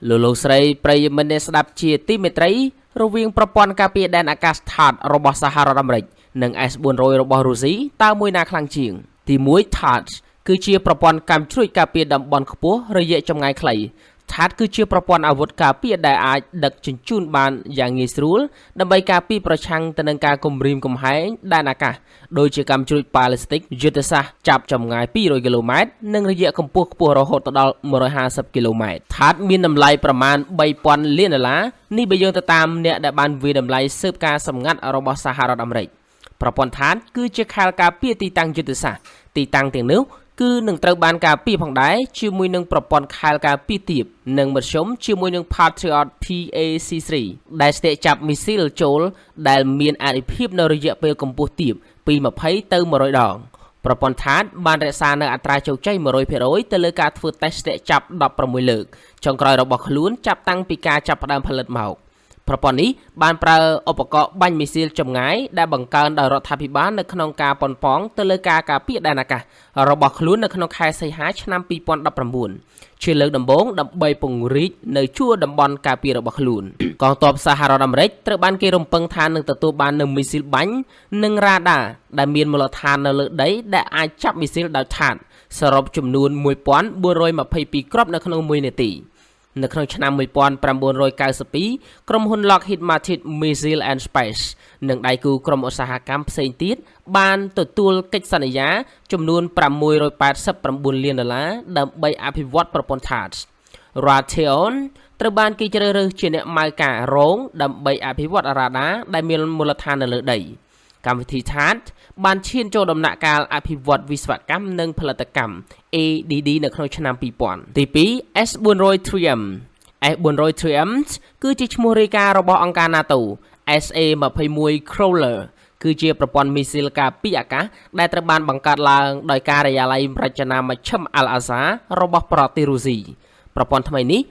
លោកស្រីប្រិយមិត្តអ្នកស្ដាប់ជាទីមេត្រីរវាងប្រព័ន្ធការពារដែនអាកាសដ្ឋានរបស់សហរដ្ឋអាមេរិកនិង S400 របស់រុស្ស៊ីតើមួយណាខ្លាំងជាងទី1 THAAD គឺជាប្រព័ន្ធកាំជ្រួចការពារតំបន់ខ្ពស់រយៈចម្ងាយខ្លី THAAD គឺជាប្រព័ន្ធអាវុធការពារដែលអាចដឹកជញ្ជូនបានយ៉ាងងាយស្រួលដើម្បីការពារប្រឆាំងទៅនឹងការគំរាមកំហែងដែនអាកាសដូចជាកាំជ្រួចប៉ាឡេស្ទិកយុទ្ធសាស្ត្រចាប់ចម្ងាយ200គីឡូម៉ែត្រនិងរយៈកម្ពស់ខ្ពស់រហូតដល់150គីឡូម៉ែត្រ THAAD មានតម្លៃប្រមាណ$3000 លាននេះបើយោងទៅតាមអ្នកដែលបានវាយតម្លៃស៊ើបការសម្ងាត់របស់សហរដ្ឋអាមេរិកប្រព័ន្ធ THAAD គឺជាខែលការពារទីតាំងយុទ្ធសាស្ត្រទីតាំងទាំងនោះគឺនឹងត្រូវបានការពារផងដែរជាមួយនឹងប្រព័ន្ធខែលការពារទាបនិងមធ្យមជាមួយនឹង Patriot PAC-3 ដែលស្ទាក់ចាប់មីស៊ីលចូលដែលមានអានុភាពនៅរយៈពេលកម្ពស់ទាបពី20ទៅ100ដងប្រព័ន្ធ THAAD បានរក្សានៅអត្រាជោគជ័យ 100% ទៅលើការធ្វើតេស្តស្ទាក់ចាប់16លើកចុងក្រោយរបស់ខ្លួនចាប់តាំងពីការចាប់ផ្ដើមផលិតមកប្រព័ន្ធនេះបានប្រើឧបករណ៍បាញ់មីស៊ីលចម្ងាយដែលបង្កើនដោយរដ្ឋាភិបាលនៅក្នុងការប៉ុនប៉ងទៅលើការការពារដែនអាកាសរបស់ខ្លួននៅក្នុងខែសីហាឆ្នាំ2019ជាលើកដំបូងដើម្បីពង្រីកនៅជួរតំបន់ការពាររបស់ខ្លួនកងទ័ពសហរដ្ឋអាមេរិកត្រូវបានគេរំពឹងថានឹងទទួលបាននូវមីស៊ីលបាញ់និងរ៉ាដាដែលមានមូលដ្ឋាននៅលើដីដែលអាចចាប់មីស៊ីលដោយ THAAD សរុបចំនួន1422គ្រាប់នៅក្នុង1នាទីនៅក្នុងឆ្នាំ1992ក្រុមហ៊ុន Lockheed Martin Missile and Space និងដៃគូក្រុមឧស្សាហកម្មផ្សេងទៀតបានទទួលកិច្ចសន្យាចំនួន$689 លានដើម្បីអភិវឌ្ឍប្រព័ន្ធ THAAD Raytheon ត្រូវបានគេជ្រើសរើសជាអ្នកម៉ៅការរងដើម្បីអភិវឌ្ឍរ៉ាដាដែលមានមូលដ្ឋាននៅលើដីកម្មវិធី THAAD បានឈានចូលដំណាក់កាលអភិវឌ្ឍវិស្វកម្មនិងផលិតកម្ម ADD នៅក្នុងឆ្នាំ2000ទី2 S400 Triumph S400 Triumph គឺជាឈ្មោះរាយការណ៍របស់អង្គការ NATO SA-21 Crawler គឺជាប្រព័ន្ធមីស៊ីលការពារអាកាសដែលត្រូវបានបង្កើតឡើងដោយការិយាល័យរចនាមជ្ឈិម Al-Aqsa របស់ប្រទេសរុស្ស៊ីប្រព័ន្ធថ្មីនេះ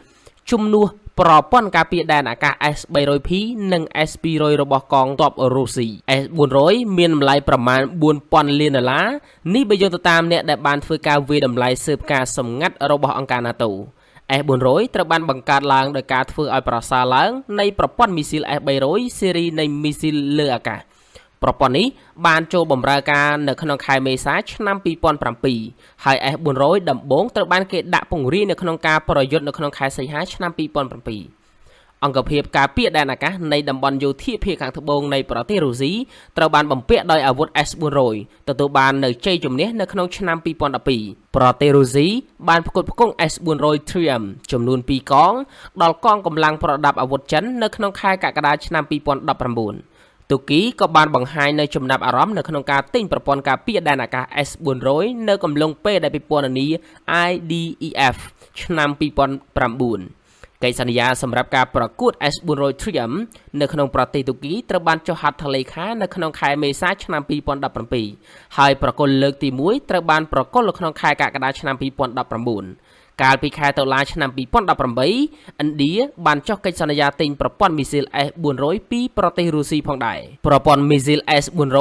ជំនួសប្រព័ន្ធការពារដែនអាកាស S300P និង S200 របស់កងទ័ពរុស្ស៊ី S400 មានតម្លៃប្រមាណ$4000 លាននេះបើយោងទៅតាមអ្នកដែលបានធ្វើការវាយតម្លៃស៊ើបការសម្ងាត់របស់អង្គការ NATO S400 ត្រូវបានបង្កើតឡើងដោយការធ្វើឲ្យប្រសើរឡើងនៃប្រព័ន្ធមីស៊ីល S300 ស៊េរីនៃមីស៊ីលលើអាកាសប្រព័ន្ធនេះបានចូលបម្រើការនៅក្នុងខែមេសាឆ្នាំ2007ហើយ S400 ដំបូងត្រូវបានគេដាក់ពង្រាយនៅក្នុងការប្រយុទ្ធនៅក្នុងខែសីហាឆ្នាំ2007អង្គភាពការពារដែនអាកាសនៃតំបន់យោធាភាគខាងត្បូងនៃប្រទេសរុស្ស៊ីត្រូវបានបំពាក់ដោយអាវុធ S400 ទទួលបាននៅជ័យជំនះនៅក្នុងឆ្នាំ2012ប្រទេសរុស្ស៊ីបានផ្គត់ផ្គង់ S400 Triumph ចំនួន2កងដល់កងកម្លាំងប្រដាប់អាវុធចិននៅក្នុងខែកក្កដាឆ្នាំ2019ទូគីក៏បានបង្ហាញនៅចំណាប់អារម្មណ៍នៅក្នុងការទិញប្រព័ន្ធការពារដែនអាកាស S400 នៅកំឡុងពេលដែលពិពណ៌នា IDEF ឆ្នាំ2009កិច្ចសន្យាសម្រាប់ការប្រកួត S400 Triumph នៅក្នុងប្រទេសទូគីត្រូវបានចុះហត្ថលេខានៅក្នុងខែមេសាឆ្នាំ2017ហើយប្រកុលលើកទី1ត្រូវបានប្រកុលនៅក្នុងខែកក្កដាឆ្នាំ2019កាលពីខែតុលាឆ្នាំ2018ឥណ្ឌាបានចុះកិច្ចសន្យាទិញប្រព័ន្ធមីស៊ីល S400 ពីប្រទេសរុស្ស៊ីផងដែរប្រព័ន្ធមីស៊ីល S400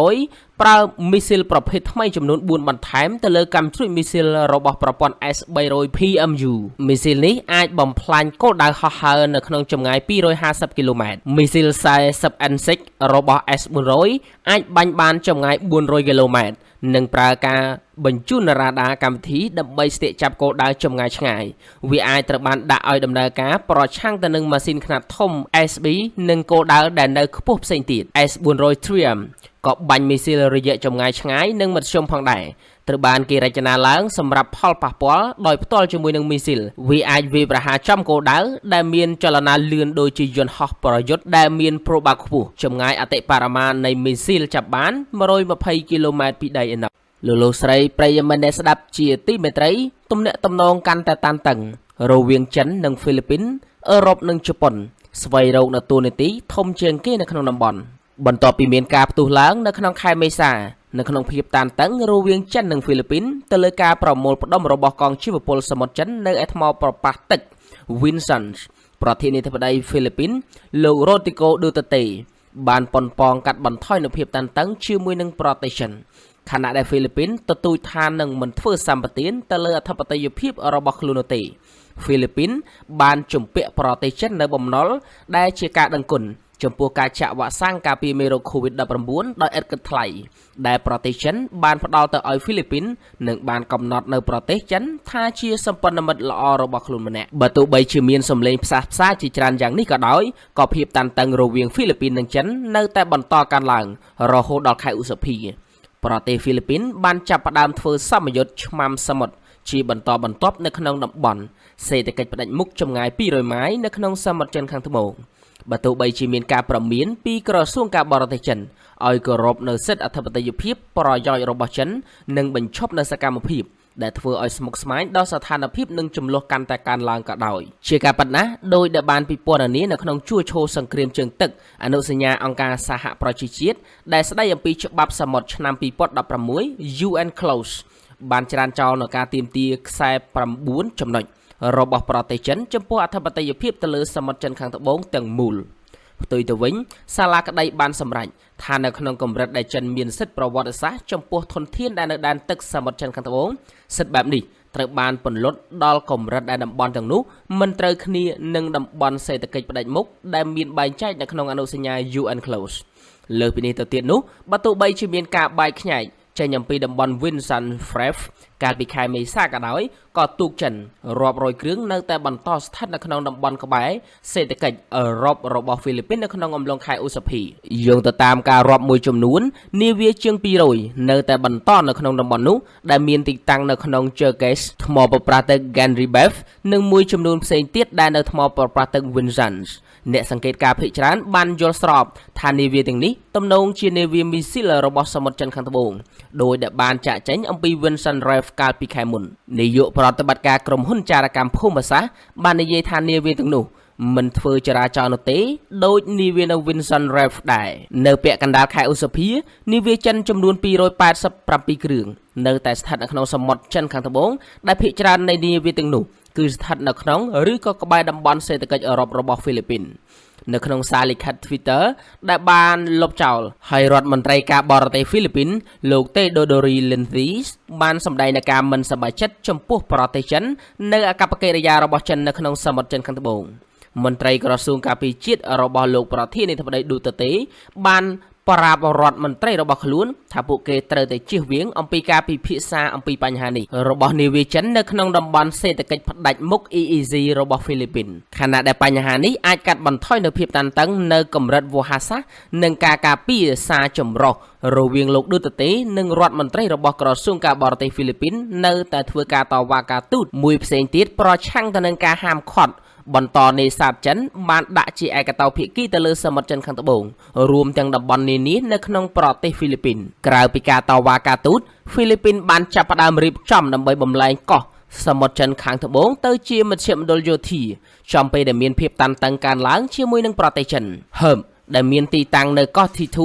ប្រើមីស៊ីលប្រភេទថ្មីចំនួន4បន្ថែមទៅលើកាំជ្រួចមីស៊ីលរបស់ប្រព័ន្ធ S300 PMU មីស៊ីលនេះអាចបំផ្លាញគោលដៅហោះហើរនៅក្នុងចម្ងាយ250គីឡូម៉ែត្រមីស៊ីល 40N6 របស់ S400 អាចបាញ់បានចម្ងាយ400គីឡូម៉ែត្រនិងប្រើការបញ្ជូនរ៉ាដាកម្មវិធីដើម្បីស្ទាក់ចាប់គោលដៅចម្ងាយឆ្ងាយវាអាចត្រូវបានដាក់ឲ្យដំណើរការប្រឆាំងទៅនឹងម៉ាស៊ីនខ្នាតធំ SB និងគោលដៅដែលនៅខ្ពស់ផ្សេងទៀត S400 Triumph ក៏បាញ់មីស៊ីលរយៈចម្ងាយឆ្ងាយនិងមធ្យមផងដែរត្រូវបានគេរចនាឡើងសម្រាប់ផលប៉ះពាល់ដោយផ្ទាល់ជាមួយនឹងមីស៊ីលវាអាចវាយប្រហារចំគោលដៅដែលមានចលនាលឿនដូចជាយន្តហោះប្រយុទ្ធដែលមានប្រូបាខ្ពស់ចម្ងាយអតិបរមានៃមីស៊ីលចាប់បាន120គីឡូម៉ែត្រពីដីឯណោះលោកស្រីប្រិយមិត្តអ្នកស្ដាប់ជាទីមេត្រីទំនាក់ទំនងកាន់តែតានតឹងរវាងចិននិងហ្វីលីពីនអឺរ៉ុបនិងជប៉ុនស្វែងរកនៅទូនាទីធំជាងគេនៅក្នុងតំបន់បន្ទាប់ពីមានការផ្ទុះឡើងនៅក្នុងខែមេសានៅក្នុងភាពតានតឹងរវាងចិននិងហ្វីលីពីនទៅលើការប្រមូលផ្ដុំរបស់កងជីវពលសមុទ្រចិននៅឯថ្មប្រប៉ះទឹក Vinson ប្រធានាធិបតីហ្វីលីពីនលោក Rodrigo Duterte បានប៉ុនប៉ងកាត់បន្ថយនូវភាពតានតឹងជាមួយនឹងប្រទេសចិនខណៈដែលហ្វីលីពីនទទូចថានឹងមិនធ្វើសម្បទានទៅលើអធិបតេយ្យភាពរបស់ខ្លួននោះទេ Philippines បានជំពាក់ប្រទេសចិននៅបំណុលដែលជាការដឹងគុណចំពោះការចាក់វ៉ាក់សាំងការពារមេរោគ COVID-19 ដោយឥតគិតថ្លៃដែលប្រទេសចិនបានផ្ដល់ទៅឲ្យហ្វីលីពីននិងបានកំណត់នៅប្រទេសចិនថាជាសម្ព័ន្ធមិត្តល្អរបស់ខ្លួនម្នាក់បើទោះបីជាមានសម្លេងផ្សះផ្សាជាច្រើនយ៉ាងនេះក៏ដោយក៏ភាពតានតឹងរវាងហ្វីលីពីននិងចិននៅតែបន្តកើនឡើងរហូតដល់ខែឧសភាប្រទេសហ្វីលីពីនបានចាប់ផ្ដើមធ្វើសម្ពយុទ្ធឆ្មាំសមុទ្រជាបន្តបន្ទាប់នៅក្នុងតំបន់សេដ្ឋកិច្ចផ្ដាច់មុខចម្ងាយ200ម៉ាយនៅក្នុងសមុទ្រចិនខាងត្បូងបើទោះបីជាមានការប្រមានពីក្រសួងការបរទេសចិនឲ្យគោរពនៅសិទ្ធិអធិបតេយ្យភាពប្រយោជន៍របស់ចិននិងបញ្ឈប់នៅសកម្មភាពដែលធ្វើឲ្យស្មុគស្មាញដល់ស្ថានភាពនិងចំនួនកាន់តែកើនឡើងក៏ដោយជាការពិតណាស់ដោយដែលបានពិពណ៌នានៅក្នុងជួរឈរសង្គ្រាមជើងទឹកអនុសញ្ញាអង្គការសហប្រជាជាតិដែលស្ដីអំពីច្បាប់សមុទ្រឆ្នាំ2016 UN Clause បានច្រានចោលនៅការទាមទារខ្សែ9ចំណុចរបស់ប្រទេសចិនចំពោះអធិបតេយ្យភាពទៅលើសមុទ្រចិនខាងត្បូងទាំងមូលផ្ទុយទៅវិញសាលាក្តីបានសម្រេចថានៅក្នុងកម្រិតដែលចិនមានសិទ្ធិប្រវត្តិសាស្ត្រចំពោះធនធានដែលនៅដែនទឹកសមុទ្រចិនខាងត្បូងសិទ្ធិបែបនេះត្រូវបានពន្លត់ដល់កម្រិតដែលតំបន់ទាំងនោះមិនត្រូវគ្នានឹងតំបន់សេដ្ឋកិច្ចផ្ដាច់មុខដែលមានបែងចែកនៅក្នុងអនុសញ្ញា UN Clause លើពីនេះទៅទៀតនោះបើទោះបីជាមានការបែកខ្ញែកចេញអំពីតំបន់ Vincent Fref កាលពីខែមេសាក៏ដោយក៏ទូកចិនរាប់រយគ្រឿងនៅតែបន្តស្ថិតនៅក្នុងតំបន់ក្បែរសេដ្ឋកិច្ចអឺរ៉ុបរបស់ហ្វីលីពីននៅក្នុងអំឡុងខែឧសភាយោងទៅតាមការរាប់មួយចំនួននាវាជាង200នៅតែបន្តនៅក្នុងតំបន់នោះដែលមានទីតាំងនៅក្នុង Cherkess ថ្មប្រប្រាស់ទឹក Ganribef និងមួយចំនួនផ្សេងទៀតដែលនៅថ្មប្រប្រាស់ទឹក Vincentអ្នកសង្កេតការភិកច្រើនបានយល់ស្របថានាវាទាំងនេះទំនងជានាវាមីស៊ីលរបស់សមុទ្រចិនខាងត្បូងដោយដែលបានចាក់ចេញអំពី Vincent Reef កាលពីខែមុននាយកប្រតិបត្តិការក្រុមហ៊ុនចារកម្មភូមិសាស្ត្របាននិយាយថានាវាទាំងនោះមិនធ្វើចរាចរណ៍នោះទេដោយនាវានៅ Vincent Reef ដែរនៅពាក់កណ្ដាលខែឧសភានាវាចិនចំនួន287គ្រឿងនៅតែស្ថិតនៅក្នុងសមុទ្រចិនខាងត្បូងដែលភាគច្រើននៃនាវាទាំងនោះគឺស្ថិតនៅក្នុងឬក៏ក្បែរតំបន់សេដ្ឋកិច្ចអឺរ៉ុបរបស់ហ្វីលីពីននៅក្នុងសារលិខិត Twitter ដែលបានលុបចោលហើយរដ្ឋមន្ត្រីការបរទេសហ្វីលីពីនលោក Theodory Lindheis បានសម្ដែងនឹងការមិនសប្បាយចិត្តចំពោះប្រទេសចិននៅអកប្បកិរិយារបស់ចិននៅក្នុងសមុទ្រចិនខាងត្បូងមន្ត្រីក្រសួងការពារជាតិរបស់លោកប្រធានាធិបតីឌូតឺតេបានប្រាប់រដ្ឋមន្ត្រីរបស់ខ្លួនថាពួកគេត្រូវតែជៀសវាងអំពីការពិភាក្សាអំពីបញ្ហានេះរបស់នាវាចិននៅក្នុងតំបន់សេដ្ឋកិច្ចផ្ដាច់មុខ EEZ របស់ហ្វីលីពីនខណៈដែលបញ្ហានេះអាចកាត់បន្ថយនូវភាពតានតឹងនៅកម្រិតវោហារសាស្ត្រនិងការការពារសារចម្រុះរវាងលោកឌូតឺតេនិងរដ្ឋមន្ត្រីរបស់ក្រសួងការបរទេសហ្វីលីពីននៅតែធ្វើការតវ៉ាការទូតមួយផ្សេងទៀតប្រឆាំងទៅនឹងការហាមឃាត់បន្តនេសាទចិនបានដាក់ជាឯកតោភាគីទៅលើសមុទ្រចិនខាងត្បូងរួមទាំងតំបន់នានានៅក្នុងប្រទេសហ្វីលីពីនក្រៅពីការតវ៉ាការទូតហ្វីលីពីនបានចាប់ផ្ដើមរៀបចំដើម្បីបំលែងកោះសមុទ្រចិនខាងត្បូងទៅជាមជ្ឈមណ្ឌលយោធាចំពេលដែលមានភាពតានតឹងកើនឡើងជាមួយនឹងប្រទេសចិនដែលមានទីតាំងនៅកោះ T2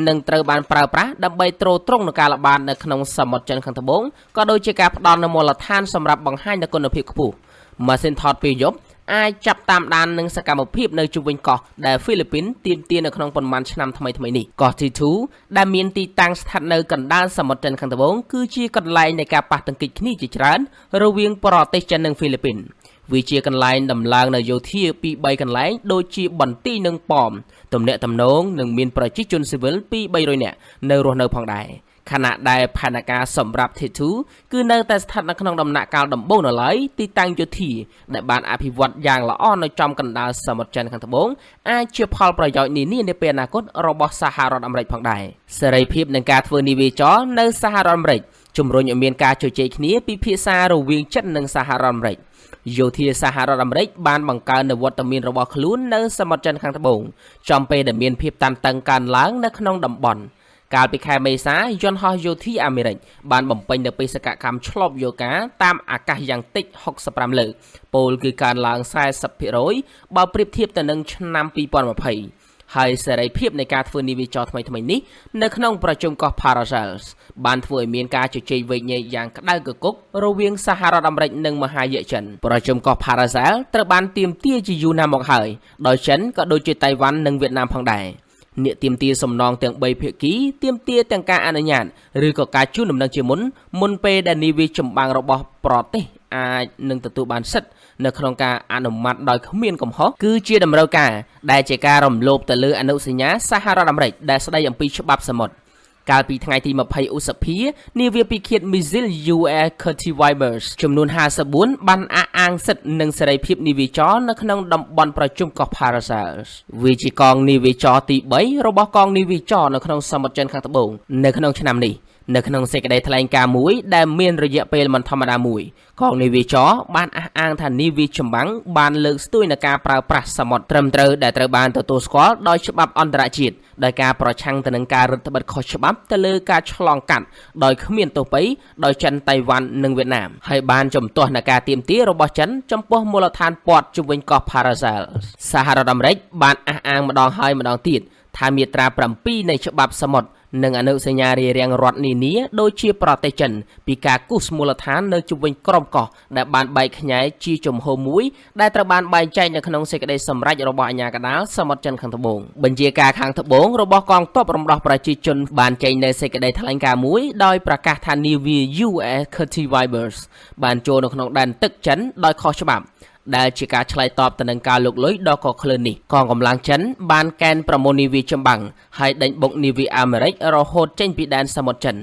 នឹងត្រូវបានប្រើប្រាស់ដើម្បីទ្រទ្រង់នឹងការល្បាតនៅក្នុងសមុទ្រចិនខាងត្បូងក៏ដូចជាការផ្ដល់នូវមូលដ្ឋានសម្រាប់បង្ហាញនូវគុណភាពខ្ពស់ម៉ាស៊ីនថតពេលយប់អាចចាប់តាមដាននឹងសកម្មភាពនៅជុំវិញកោះដែលហ្វីលីពីនទាមទារនៅក្នុងប៉ុន្មានឆ្នាំថ្មីៗនេះកោះ T2 ដែលមានទីតាំងស្ថិតនៅកណ្ដាលសមុទ្រចិនខាងត្បូងគឺជាកន្លែងនៃការប៉ះទង្គិចគ្នាជាច្រើនរវាងប្រទេសចិននិងហ្វីលីពីនវាជាកន្លែងដំឡើងនៅយោធាពី3កន្លែងដូចជាបន្ទាយនិងប៉មទំនាក់ទំនងនិងមានប្រជាជនស៊ីវិលពី300នាក់នៅរស់នៅផងដែរខណៈដែលផែនការសម្រាប់ T2 គឺនៅតែស្ថិតនៅក្នុងដំណាក់កាលដំបូងនៅឡើយទីតាំងយោធាដែលបានអភិវឌ្ឍយ៉ាងល្អនៅចំកណ្ដាលសមុទ្រចិនខាងត្បូងអាចជាផលប្រយោជន៍នានានាពេលអនាគតរបស់សហរដ្ឋអាមេរិកផងដែរសេរីភាពនៃការធ្វើនាវាចរនៅសហរដ្ឋអាមេរិកជំរុញឲ្យមានការជជែកគ្នាពិភាក្សារវាងចិននិងសហរដ្ឋអាមេរិកយោធាសហរដ្ឋអាមេរិកបានបង្កើននូវវត្តមានរបស់ខ្លួននៅសមុទ្រចិនខាងត្បូងចំពេលដែលមានភាពតានតឹងកើនឡើងនៅក្នុងតំបន់កាលពីខែមេសាយន្តហោះយោធាអាមេរិកបានបំពេញនូវបេសកកម្មឆ្លប់យូកាតាមអាកាសយ៉ាងតិច65លើកពលគឺកើនឡើង 40% បើប្រៀបធៀបទៅនឹងឆ្នាំ2020ហើយសេរីភាពនៃការធ្វើនាវាចរថ្មីៗនេះនៅក្នុងប្រជុំកោះ Paracels បានធ្វើឲ្យមានការជជែកវែកញែកយ៉ាងក្តៅគគុករវាងសហរដ្ឋអាមេរិកនិងមហាយៈចិនប្រជុំកោះ Paracels ត្រូវបានទាមទារជាយូរណាស់មកហើយដោយចិនក៏ដូចជាតៃវ៉ាន់និងវៀតណាមផងដែរអ្នកទាមទារសំណងទាំង3ភាគីទាមទារទាំងការអនុញ្ញាតឬក៏ការជូនដំណឹងជាមុនពេលដែលនាវាចម្បាំងរបស់ប្រទេសអាចនឹងទទួលបានសិទ្ធិ នៅក្នុងការអនុម័តដោយគ្មានកំហុសគឺជាតម្រូវការដែលជាការរំលោភទៅលើអនុសញ្ញាសហរដ្ឋអាមេរិកដែលស្តីអំពីច្បាប់សមុទ្រកាលពីថ្ងៃទី20ឧសភានាវាពិឃាត Missile UAS Curtis Vipers ចំនួន54បានអះអាងសិទ្ធិនិងសេរីភាពនាវាចរនៅក្នុងតំបន់ប្រជុំកោះ Paracels វាជាកងនាវាចរទី3របស់កងនាវាចរនៅក្នុងសមុទ្រចិនខាងត្បូងនៅក្នុងឆ្នាំនេះនៅក្នុងសេចក្តីថ្លែងការណ៍មួយដែលមានរយៈពេលមិនធម្មតាមួយកងនាវាចរបានអះអាងថានាវាចម្បាំងបានលើកស្ទួយនឹងការប្រើប្រាស់សមុទ្រត្រឹមត្រូវដែលត្រូវបានទទួលស្គាល់ដោយច្បាប់អន្តរជាតិដោយការប្រឆាំងទៅនឹងការរឹតបន្តឹងខុសច្បាប់ទៅលើការឆ្លងកាត់ដោយគ្មានទោសពៃដោយចិនតៃវ៉ាន់និងវៀតណាមហើយបានជំទាស់នឹងការទាមទាររបស់ចិនចំពោះមូលដ្ឋានព័ទ្ធជុំវិញកោះ Paracels សហរដ្ឋអាមេរិកបានអះអាងម្ដងហើយម្ដងទៀតថាមាត្រា7នៃច្បាប់សមុទ្រនិងអនុសញ្ញារារាំងរដ្ឋនានាដូចជាប្រទេសចិនពីការគូសមូលដ្ឋាននៅជុំវិញក្រុមកោះដែលបានបែកខ្ញែកជាជំហរមួយដែលត្រូវបានបែងចែកនៅក្នុងសេចក្តីសម្រេចរបស់អាជ្ញាកណ្ដាលសមុទ្រចិនខាងត្បូងបញ្ជាការខាងត្បូងរបស់កងទ័ពរំដោះប្រជាជនបានចេញនៅសេចក្តីថ្លែងការណ៍មួយដោយប្រកាសថានាវា UAS Curtis Vipers បានចូលនៅក្នុងដែនទឹកចិនដោយខុសច្បាប់ដែលជាការឆ្លើយតបទៅនឹងការលុកលុយដ៏កក្លឿននេះកងកម្លាំងចិនបានកេណ្ឌប្រមូលនាវាចម្បាំងហើយដេញបុកនាវាអាមេរិករហូតចេញពីដែនសមុទ្រចិន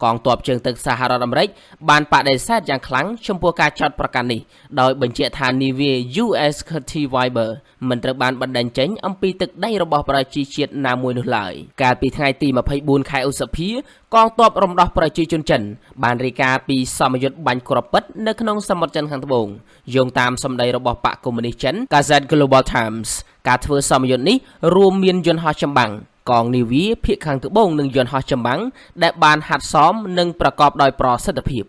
កងទ័ពជើងទឹកសហរដ្ឋអាមេរិកបានបដិសេធយ៉ាងខ្លាំងចំពោះការចោទប្រកាន់នេះដោយបញ្ជាក់ថានាវា USS Curtis Vipers មិនត្រូវបានបណ្តេញចេញអំពីទឹកដីរបស់ប្រជាជាតិណាមួយនោះឡើយកាលពីថ្ងៃទី24ខែឧសភាកងទ័ពរំដោះប្រជាជនចិនបានរាយការណ៍ពីសមយុទ្ធបាញ់គ្រាប់ពិតនៅក្នុងសមុទ្រចិនខាងត្បូងយោងតាមសម្ដីរបស់បកកុម្មុយនីសចិន Gazette Global Times ការធ្វើសមយុទ្ធនេះរួមមានយន្តហោះចម្បាំងកងនាវាភាគខាងត្បូងនិងយន្តហោះចម្បាំងដែលបានហាត់សមនិងប្រកបដោយប្រសិទ្ធភាព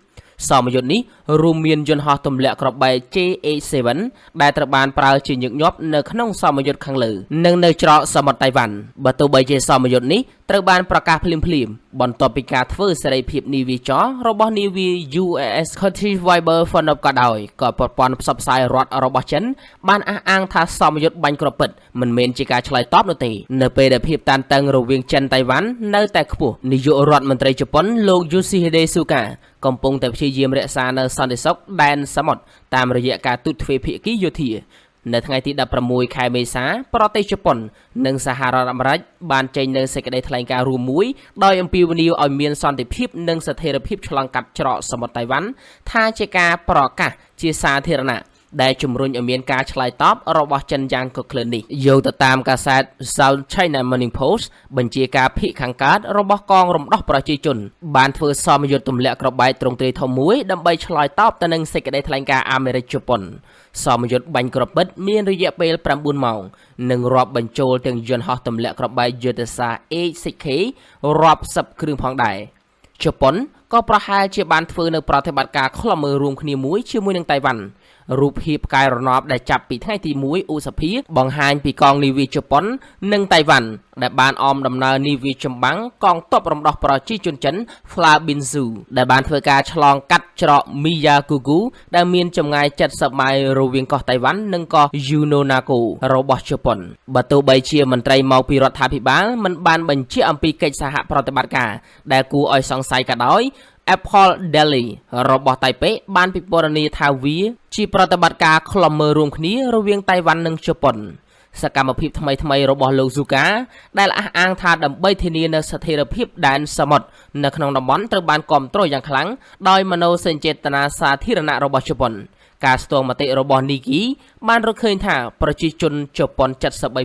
សមយុទ្ធនេះរួមមានយន្តហោះទម្លាក់គ្រាប់បែក J-87 ដែលត្រូវបានប្រើជាញឹកញាប់នៅក្នុងសមយុទ្ធខាងលើនិងនៅច្រកសមុទ្រតៃវ៉ាន់បើទោះបីជាសមយុទ្ធនេះត្រូវបានប្រកាសភ្លាមៗបន្ទាប់ពីការធ្វើសេរីភាពនាវាចររបស់នាវា USS Curtis Vipers ហ្វនប់ក៏ដោយក៏ប្រព័ន្ធផ្សព្វផ្សាយរដ្ឋរបស់ចិនបានអះអាងថាសមយុទ្ធបាញ់គ្រាប់ពិតមិនមែនជាការឆ្លើយតបនោះទេនៅពេលដែលភាពតានតឹងរវាងចិនតៃវ៉ាន់នៅតែខ្ពស់នាយករដ្ឋមន្ត្រីជប៉ុនលោក Yoshihide Suga កំពុងតែព្យាយាមរក្សានៅសន្តិសុខដែនសមុទ្រតាមរយៈការទូតទ្វេភាគីយោធានៅថ្ងៃទី16ខែមេសាប្រទេសជប៉ុននិងសហរដ្ឋអាមេរិកបានចេញនូវសេចក្តីថ្លែងការណ៍រួមមួយដោយអំពាវនាវឲ្យមានសន្តិភាពនិងស្ថិរភាពឆ្លងកាត់ច្រកសមុទ្រតៃវ៉ាន់ថាជាការប្រកាសជាសាធារណៈដែលជំរុញឲ្យមានការឆ្លើយតបរបស់ចិនយ៉ាងកក្លឿននេះយោងទៅតាមកាសែត South China Morning Post បញ្ជាការភាគខាងកើតរបស់កងរំដោះប្រជាជនបានធ្វើសមយុទ្ធទម្លាក់គ្រាប់បែកទ្រង់ទ្រាយធំមួយដើម្បីឆ្លើយតបទៅនឹងសេចក្តីថ្លែងការណ៍អាមេរិកជប៉ុនសមយុទ្ធបាញ់គ្រាប់ពិតមានរយៈពេល9ម៉ោងនិងរាប់បញ្ចូលទាំងយន្តហោះទម្លាក់គ្រាប់បែកយុទ្ធសាស្ត្រ H-6K រាប់សិបគ្រឿងផងដែរជប៉ុនក៏ប្រហែលជាបានធ្វើនៅប្រតិបត្តិការឃ្លាំមើលរួមគ្នាមួយជាមួយនឹងតៃវ៉ាន់រូបភាពផ្កាយរណបដែលចាប់ពីថ្ងៃទី1ឧសភាបង្ហាញពីកងនាវាជប៉ុននិងតៃវ៉ាន់ដែលបានអមដំណើរនាវាចម្បាំងកងទ័ពរំដោះប្រជាជនចិន Flaminsu ដែលបានធ្វើការឆ្លងកាត់ច្រក Miyagugu ដែលមានចម្ងាយ70ម៉ាយល៍រវាងកោះតៃវ៉ាន់និងកោះ Yunonako របស់ជប៉ុនបើទោះបីជាមន្ត្រីមកពីរដ្ឋាភិបាលមិនបានបញ្ជាក់អំពីកិច្ចសហប្រតិបត្តិការដែលគួរឲ្យសង្ស័យក៏ដោយApple Daily របស់តៃប៉េបានពិពណ៌នាថាវាជាប្រតិបត្តិការឃ្លាំមើលរួមគ្នារវាងតៃវ៉ាន់និងជប៉ុនសកម្មភាពថ្មីៗរបស់លោក Suga ដែលអះអាងថាដើម្បីធានានូវស្ថិរភាពដែនសមុទ្រនៅក្នុងតំបន់ត្រូវបានគាំទ្រយ៉ាងខ្លាំងដោយមនោសញ្ចេតនាសាធារណៈរបស់ជប៉ុនការស្ទង់មតិរបស់ Nikkei បានរកឃើញថាប្រជាជនជប៉ុន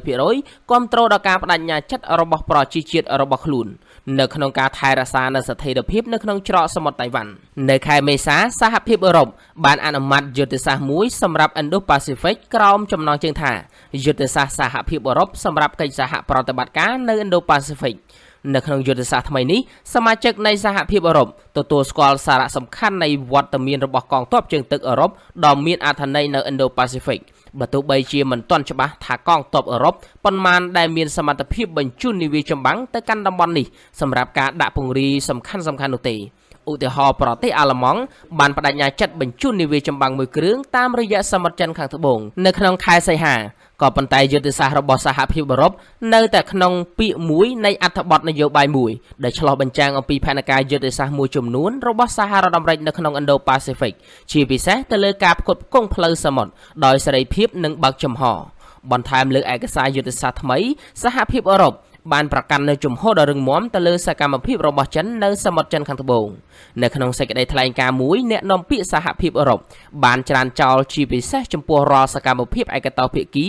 73% គាំទ្រដល់ការបដិញ្ញាចិត្តរបស់ប្រជាជាតិរបស់ខ្លួននៅក្នុងការថែរក្សានូវស្ថិរភាពនៅក្នុងច្រកសមុទ្រតៃវ៉ាន់នៅខែមេសាសហភាពអឺរ៉ុបបានអនុម័តយុទ្ធសាស្ត្រមួយសម្រាប់ Indo-Pacific ក្រោមចំណងជើងថាយុទ្ធសាស្ត្រសហភាពអឺរ៉ុបសម្រាប់កិច្ចសហប្រតិបត្តិការនៅ Indo-Pacific នៅក្នុងយុទ្ធសាស្ត្រថ្មីនេះសមាជិកនៃសហភាពអឺរ៉ុបទទួលស្គាល់សារៈសំខាន់នៃវត្តមានរបស់កងទ័ពជើងទឹកអឺរ៉ុបដ៏មានអត្ថន័យនៅ Indo-Pacific បើទោះបីជាមិនទាន់ច្បាស់ថាកងទ័ពអឺរ៉ុបប៉ុន្មានដែលមានសមត្ថភាពបញ្ជូននាវាចម្បាំងទៅកាន់តំបន់នេះសម្រាប់ការដាក់ពង្រាយសំខាន់នោះទេឧទាហរណ៍ប្រទេសអាល្លឺម៉ង់បានបដិញ្ញាចិត្តបញ្ជូននាវាចម្បាំងមួយគ្រឿងតាមរយៈសមុទ្រចិនខាងត្បូងនៅក្នុងខែសីហា ក៏ប៉ុន្តែយុទ្ធសាស្ត្ររបស់សហភាពអឺរ៉ុបនៅតែក្នុងពាក្យមួយនៃអត្ថបទនយោបាយមួយដែលឆ្លុះបញ្ចាំងអំពីផែនការយុទ្ធសាស្ត្រមួយចំនួនរបស់សហរដ្ឋអាមេរិកនៅក្នុង Indo-Pacific ជាពិសេសទៅលើការផ្គត់ផ្គង់ផ្លូវសមុទ្រដោយសេរីភាពនិងបើកចំហបន្ថែមលើឯកសារយុទ្ធសាស្ត្រថ្មីសហភាពអឺរ៉ុបបានប្រកាន់នៅជំហរដ៏រឹងមាំទៅលើសកម្មភាពរបស់ចិននៅសមុទ្រចិនខាងត្បូងនៅក្នុងសេចក្តីថ្លែងការណ៍មួយអ្នកនាំពាក្យសហភាពអឺរ៉ុបបានច្រានចោលជាពិសេសចំពោះរាល់សកម្មភាពឯកតោភាគី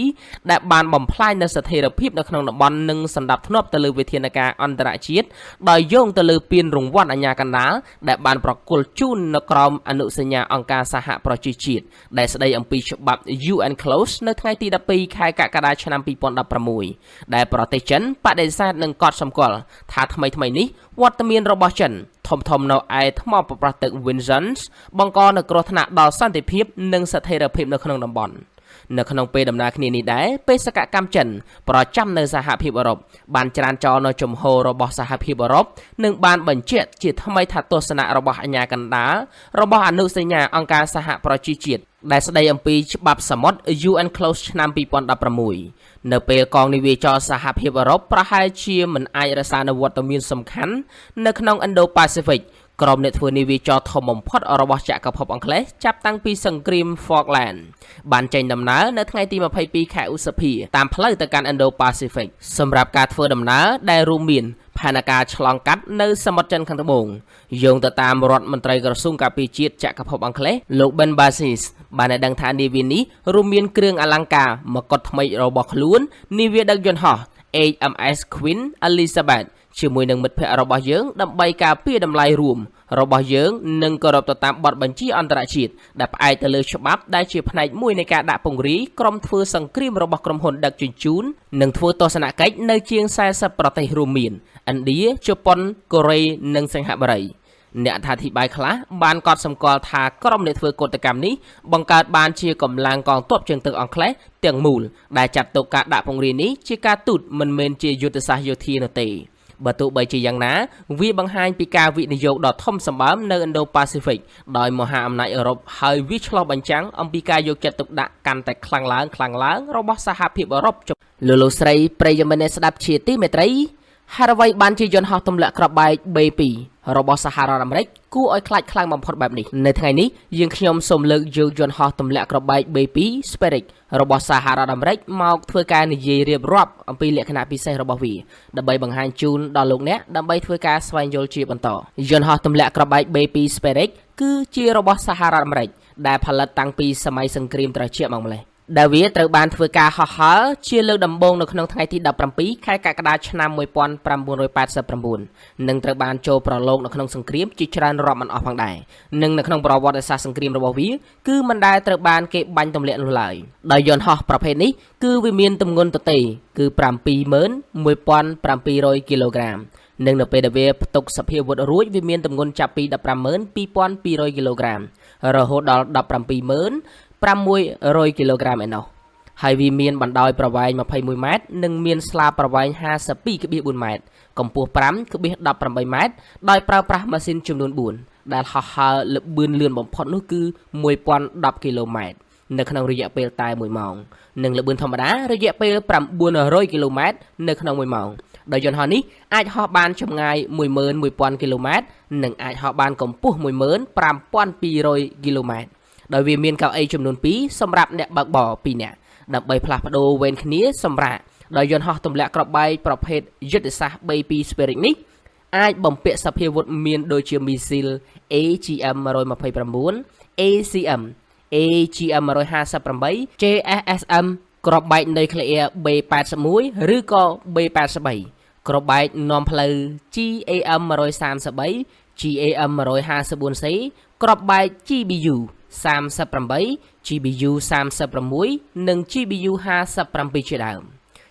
ដែលបានបំផ្លាញនូវស្ថិរភាពនៅក្នុងតំបន់និងសណ្ដាប់ធ្នាប់ទៅលើវិធានការអន្តរជាតិដោយយោងទៅលើពានរង្វាន់អាជ្ញាកណ្ដាលដែលបានប្រគល់ជូននៅក្រោមអនុសញ្ញាអង្គការសហប្រជាជាតិដែលស្តីអំពីច្បាប់ UNCLOS នៅថ្ងៃទី12ខែកក្កដាឆ្នាំ2016ដែលប្រទេសចិនបដិសេធនឹងកត់សម្គាល់ថាថ្មីនេះវត្តមានរបស់ចិនធំនៅឯថ្មប្រប្រាស់ទឹក Vincennes បង្កនូវគ្រោះថ្នាក់ដល់សន្តិភាពនិងស្ថិរភាពនៅក្នុងតំបន់នៅក្នុងពេលដំណើរគ្នានេះដែរបេសកកម្មចិនប្រចាំនៅសហភាពអឺរ៉ុបបានច្រានចោលនៅជំហររបស់សហភាពអឺរ៉ុបនិងបានបញ្ជាក់ជាថ្មីថាទស្សនៈរបស់អាជ្ញាកណ្ដាលរបស់អនុសញ្ញាអង្គការសហប្រជាជាតិដែលស្ដីអំពីច្បាប់សមុទ្រ UNCLOS ឆ្នាំ2016នៅពេលកងនាវាចរសហភាពអឺរ៉ុបប្រហែលជាមិនអាចរក្សានូវវត្តមានសំខាន់នៅក្នុង Indo-Pacific ក្រុមអ្នកធ្វើនាវាចរធំបំផុតរបស់ចក្រភពអង់គ្លេសចាប់តាំងពីសង្គ្រាម Falkland បានចេញដំណើរនៅថ្ងៃទី22ខែឧសភាតាមផ្លូវទៅកាន់ Indo-Pacific សម្រាប់ការធ្វើដំណើរដែលរួមមានផែនការឆ្លងកាត់នៅសមុទ្រចិនខាងត្បូងយោងទៅតាមរដ្ឋមន្ត្រីក្រសួងការពារជាតិចក្រភពអង់គ្លេសលោក Ben Basis បានឲ្យដឹងថានាវានេះរួមមានគ្រឿងអលង្ការមកុដថ្មីរបស់ខ្លួននាវាដឹកយន្តហោះ HMS Queen Elizabeth ជាមួយនឹងមិត្តភ័ក្តិរបស់យើងដើម្បីការពារតម្លៃរួមរបស់យើងនិងគោរពទៅតាមបទបញ្ជាអន្តរជាតិដែលផ្អែកទៅលើច្បាប់ដែលជាផ្នែកមួយនៃការដាក់ពង្រាយក្រុមធ្វើសង្គ្រាមរបស់ក្រុមហ៊ុនដឹកជញ្ជូននិងធ្វើទស្សនកិច្ចនៅជាង40ប្រទេសរួមមានឥណ្ឌាជប៉ុនកូរ៉េនិងសិង្ហបុរីអ្នកអធិប្បាយខ្លះបានកត់សម្គាល់ថាក្រុមអ្នកធ្វើកតកម្មនេះបង្កើតបានជាកម្លាំងកងទ័ពជើងទឹកអង់គ្លេសទាំងមូលដែលចាត់ទុកការដាក់ពង្រាយនេះជាការទូតមិនមែនជាយុទ្ធសាស្ត្រយោធានោះទេបើទោះបីជាយ៉ាងណាវាបង្ហាញពីការវិនិយោគដ៏ធំសម្បើមនៅ Indo-Pacific ដោយមហាអំណាចអឺរ៉ុបហើយវាឆ្លុះបញ្ចាំងអំពីការយកចិត្តទុកដាក់កាន់តែខ្លាំងឡើងរបស់សហភាពអឺរ៉ុបលោកស្រីប្រិយមិត្តអ្នកស្ដាប់ជាទីមេត្រីហេតុអ្វីបានជាយន្តហោះទម្លាក់គ្រាប់បែក B2 របស់សហរដ្ឋអាមេរិកគួរឲ្យខ្លាចខ្លាំងបំផុតបែបនេះនៅថ្ងៃនេះយើងខ្ញុំសូមលើកយកយន្តហោះទម្លាក់គ្រាប់បែក B2 Spirit របស់សហរដ្ឋអាមេរិកមកធ្វើការនិយាយរៀបរាប់អំពីលក្ខណៈពិសេសរបស់វាដើម្បីបង្ហាញជូនដល់លោកអ្នកដើម្បីធ្វើការស្វែងយល់ជាបន្តយន្តហោះទម្លាក់គ្រាប់បែក B2 Spirit គឺជារបស់សហរដ្ឋអាមេរិកដែលផលិតតាំងពីសម័យសង្គ្រាមត្រជាក់មកម្ល៉េះដែលវាត្រូវបានធ្វើការហោះហើរជាលើកដំបូងនៅក្នុងថ្ងៃទី17ខែកក្កដាឆ្នាំ1989និងត្រូវបានចូលប្រឡូកនៅក្នុងសង្គ្រាមជាច្រើនរាប់មិនអស់ផងដែរនិងនៅក្នុងប្រវត្តិសាស្ត្រសង្គ្រាមរបស់វាគឺមិនដែលត្រូវបានគេបាញ់ទម្លាក់នោះឡើយដោយយន្តហោះប្រភេទនេះគឺវាមានទម្ងន់ទទេគឺ71700គីឡូក្រាមនិងនៅពេលដែលវាផ្ទុកសភាវុធរួចវាមានទម្ងន់ចាប់ពី152,200គីឡូក្រាមរហូតដល់175,600គីឡូក្រាមឯណោះហើយវាមានបណ្ដោយប្រវែង21ម៉ែត្រនិងមានស្លាបប្រវែង 52.4 ម៉ែត្រកម្ពស់ 5.18 ម៉ែត្រដោយប្រើប្រាស់ម៉ាស៊ីនចំនួន4ដែលហោះហើរល្បឿនលឿនបំផុតនោះគឺ 1010 គីឡូម៉ែត្រនៅក្នុងរយៈពេលតែ1ម៉ោងនិងល្បឿនធម្មតារយៈពេល900គីឡូម៉ែត្រនៅក្នុង1ម៉ោងដោយយន្តហោះនេះអាចហោះបានចម្ងាយ 11,000 គីឡូម៉ែត្រនិងអាចហោះបានកម្ពស់ 15,200 គីឡូម៉ែត្រដោយវាមានកៅអីចំនួន2សម្រាប់អ្នកបើកបរ2នាក់ដើម្បីផ្លាស់ប្ដូរវេនគ្នាសម្រាប់ដោយយន្តហោះទម្លាក់គ្រាប់បែកប្រភេទយុទ្ធសាស្ត្រ B2 Spirit នេះអាចបំពាក់សភាវុធមានដូចជាមីស៊ីល AGM-129 ACM AGM-158 JSSM គ្រាប់បែកនុយក្លេអ៊ែរ B81 ឬក៏ B83 គ្រាប់បែកនាំផ្លូវ GAM-133 GAM-154C គ្រាប់បែក GBU 38 GBU 36និង GBU 57ជាដើម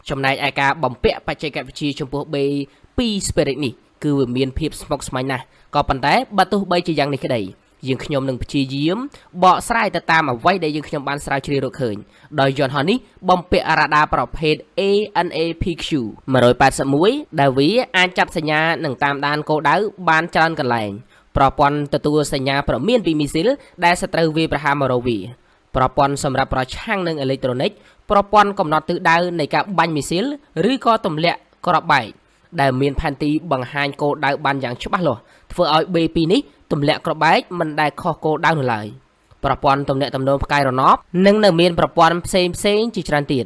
ចំណែកឯការបំពាក់បច្ចេកវិទ្យាចំពោះ B2 Spirit នេះគឺវាមានភាពស្មុគស្មាញណាស់ក៏ប៉ុន្តែបើទោះបីជាយ៉ាងនេះក្តីយើងខ្ញុំនឹងព្យាយាមបកស្រាយទៅតាមអ្វីដែលយើងខ្ញុំបានស្រាវជ្រាវរកឃើញដោយយន្តហោះនេះបំពាក់រ៉ាដាប្រភេទ ANAPQ 181ដែលវាអាចចាប់សញ្ញានិងតាមដានគោលដៅបានច្រើនកន្លែងប្រព័ន្ធទទួលសញ្ញាព្រមានពីមីស៊ីលដែលសត្រូវវាប្រហារមករកវាប្រព័ន្ធសម្រាប់ប្រឆាំងនឹងអេឡិចត្រូនិក ប្រព័ន្ធកំណត់ទិសដៅនៃការបាញ់មីស៊ីលឬក៏ទម្លាក់គ្រាប់បែកដែលមានផែនទីបង្ហាញគោលដៅបានយ៉ាងច្បាស់លាស់ធ្វើឲ្យ B2 នេះទម្លាក់គ្រាប់បែកមិនដែលខុសគោលដៅនោះឡើយប្រព័ន្ធទំនាក់ទំនងផ្កាយរណបនិងនៅមានប្រព័ន្ធផ្សេងជាច្រើនទៀត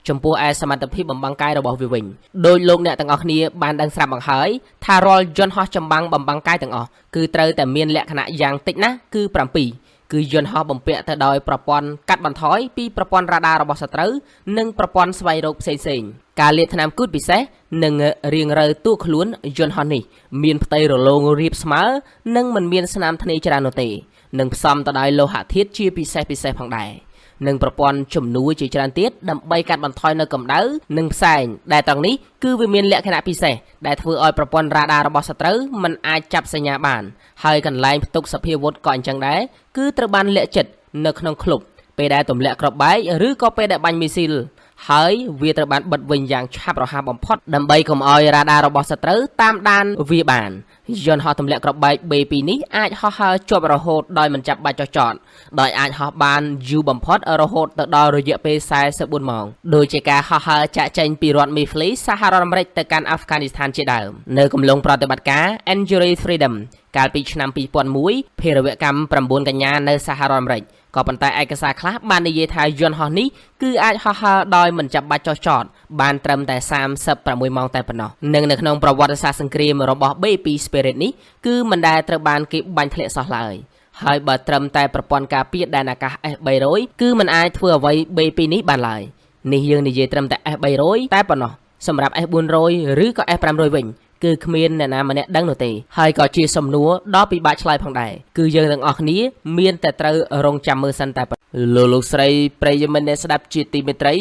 ចំពោះឯសមត្ថភាពបំបាំងកាយរបស់វាវិញដោយលោកអ្នកទាំងអស់គ្នាបានដឹងស្រាប់មកហើយថារាល់យន្តហោះចម្បាំងបំបាំងកាយទាំងអស់គឺត្រូវតែមានលក្ខណៈយ៉ាងតិចណាស់គឺ7គឺយន្តហោះបំពាក់ទៅដោយប្រព័ន្ធកាត់បន្ថយពីប្រព័ន្ធរ៉ាដារបស់សត្រូវនិងប្រព័ន្ធស្វែងរកផ្សេងការលាបថ្នាំគូតពិសេសនិងរៀងរើតួខ្លួនយន្តហោះនេះមានផ្ទៃរលោងរាបស្មើនិងមិនមានស្នាមធ្នេរច្រើននោះទេនិងផ្សំទៅដោយលោហៈធាតុជាពិសេសផងដែរនិងប្រព័ន្ធជំនួយជាច្រើនទៀតដើម្បីកាត់បន្ថយនៅកម្ដៅនិងផ្សែងដែលត្រង់នេះគឺវាមានលក្ខណៈពិសេសដែលធ្វើឲ្យប្រព័ន្ធរ៉ាដារបស់សត្រូវមិនអាចចាប់សញ្ញាបានហើយកន្លែងផ្ទុកសភាវុធក៏អញ្ចឹងដែរគឺត្រូវបានលាក់ជិតនៅក្នុងឃ្លុបពេលដែលទម្លាក់គ្រាប់បែកឬក៏ពេលដែលបាញ់មីស៊ីលហើយវាត្រូវបានបិទវិញយ៉ាងឆាប់រហ័សបំផុតដើម្បីកុំឲ្យរ៉ាដារបស់សត្រូវតាមដានវាបានយន្តហោះទម្លាក់គ្រាប់បែក B2 នេះអាចហោះហើរជាប់រហូតដោយមិនចាប់បាច់ចុះចតដោយអាចហោះបានយូរបំផុតរហូតទៅដល់រយៈពេល44ម៉ោងដោយជាការហោះហើរចាក់ចែងពីរដ្ឋ Mifli សហរដ្ឋអាមេរិកទៅកាន់អាហ្វហ្គានីស្ថានជាដើមនៅកំឡុងប្រតិបត្តិការ Enduring Freedom កាលពីឆ្នាំ2001ភារវកម្ម9កញ្ញានៅសហរដ្ឋអាមេរិកក៏ប៉ុន្តែឯកសារខ្លះបាននិយាយថាយន្តហោះនេះគឺអាចហោះហើរដោយមិនចាំបាច់ចុះចតបានត្រឹមតែ36ម៉ោងតែប៉ុណ្ណោះនិងនៅក្នុងប្រវត្តិសាស្ត្រសង្គ្រាមរបស់ B2 Spirit នេះគឺមិនដែលត្រូវបានគេបាញ់ធ្លាក់សោះឡើយហើយបើត្រឹមតែប្រព័ន្ធការពារដែនអាកាស S300 គឺមិនអាចធ្វើអ្វី B2 នេះបានឡើយនេះយើងនិយាយត្រឹមតែ S300 តែប៉ុណ្ណោះសម្រាប់ S400 ឬក៏ S500 វិញគឺគ្មានអ្នកណាម្នាក់ដឹងនោះទេហើយក៏ជាសំណួរដ៏ពិបាកឆ្លើយផងដែរគឺយើងទាំងអស់គ្នាមានតែត្រូវរងចាំមើលសិនតែលោកស្រីប្រិយមិត្តអ្នកស្ដាប់ជាទីមេត្រី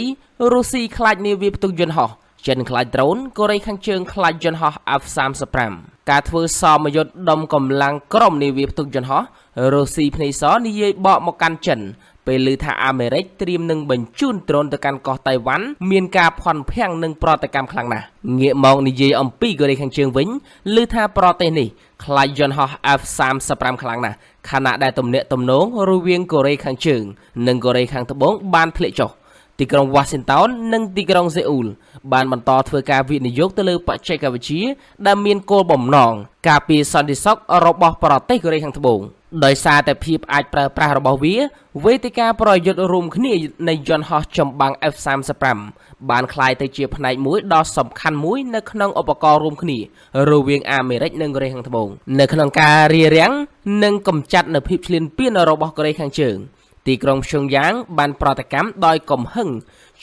រុស្ស៊ីខ្លាចនាវាផ្ទុកយន្តហោះចិនខ្លាចដ្រូនកូរ៉េខាងជើងខ្លាចយន្តហោះ F-35 ការធ្វើសមយុទ្ធដុំកម្លាំងក្រុមនាវាផ្ទុកយន្តហោះរុស្ស៊ីភ្នែកសនិយាយបកមកកាន់ចិនពេលឮថាអាមេរិកត្រៀមនឹងបញ្ជូនដ្រូនទៅកាន់កោះតៃវ៉ាន់មានការផន់ភាំងនិងប្រតិកម្មខ្លាំងណាស់ងាកមកនិយាយអំពីកូរ៉េខាងជើងវិញឮថាប្រទេសនេះខ្លាចយន្តហោះ F-35 ខ្លាំងណាស់ខណៈដែលទំនាក់ទំនងរវាងកូរ៉េខាងជើងនិងកូរ៉េខាងត្បូងបានធ្លាក់ចុះទីក្រុង Washington និងទីក្រុង Seoul បានបន្តធ្វើការវិនិយោគទៅលើបច្ចេកវិទ្យាដែលមានគោលបំណងការពារសន្តិសុខរបស់ប្រទេសកូរ៉េខាងត្បូងដោយសារតែភាពអាចប្រើប្រាស់របស់វាវេទិកាប្រយុទ្ធរួមគ្នានៃយន្តហោះចម្បាំង F-35 បានក្លាយទៅជាផ្នែកមួយដ៏សំខាន់មួយនៅក្នុងឧបករណ៍រួមគ្នារវាងអាមេរិកនិងកូរ៉េខាងត្បូងនៅក្នុងការរារាំងនិងកម្ចាត់នូវភាពឈ្លានពានរបស់កូរ៉េខាងជើងទីក្រុងព្យុងយ៉ាងបានប្រតិកម្មដោយកំហឹង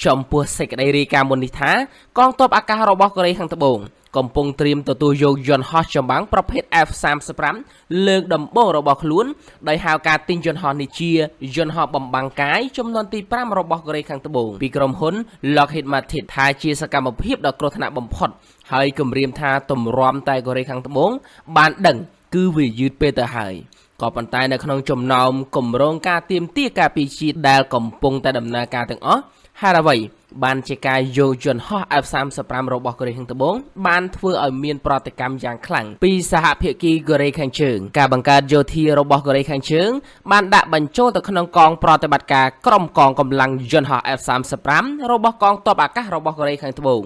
ចំពោះសេចក្តីរាយការណ៍មុននេះថាកងទ័ពអាកាសរបស់កូរ៉េខាងត្បូងកំពុងត្រៀមទទួលយកយន្តហោះចម្បាំងប្រភេទ F-35 លើកដំបូងរបស់ខ្លួនដោយហៅការទិញយន្តហោះនេះជាយន្តហោះបំបាំងកាយចំនួនទី5របស់កូរ៉េខាងត្បូងពីក្រុមហ៊ុន Lockheed Martin ថាជាសកម្មភាពដ៏គ្រោះថ្នាក់បំផុតហើយគម្រាមថាទម្រាំតែកូរ៉េខាងត្បូងបានដឹងគឺវាយឺតពេលទៅហើយក៏ប៉ុន្តែនៅក្នុងចំណោមគម្រោងការទាមទារការពីជាតិដែលកំពុងតែដំណើរការទាំងអស់ហេតុអ្វីបានជាការយកយន្តហោះ F-35 របស់កូរ៉េខាងត្បូងបានធ្វើឲ្យមានប្រតិកម្មយ៉ាងខ្លាំងពីសហភាគីកូរ៉េខាងជើងការបង្កើតយោធារបស់កូរ៉េខាងជើងបានដាក់បញ្ចូលទៅក្នុងកងប្រតិបត្តិការក្រុមកងកម្លាំងយន្តហោះ F-35 របស់កងទ័ពអាកាសរបស់កូរ៉េខាងត្បូង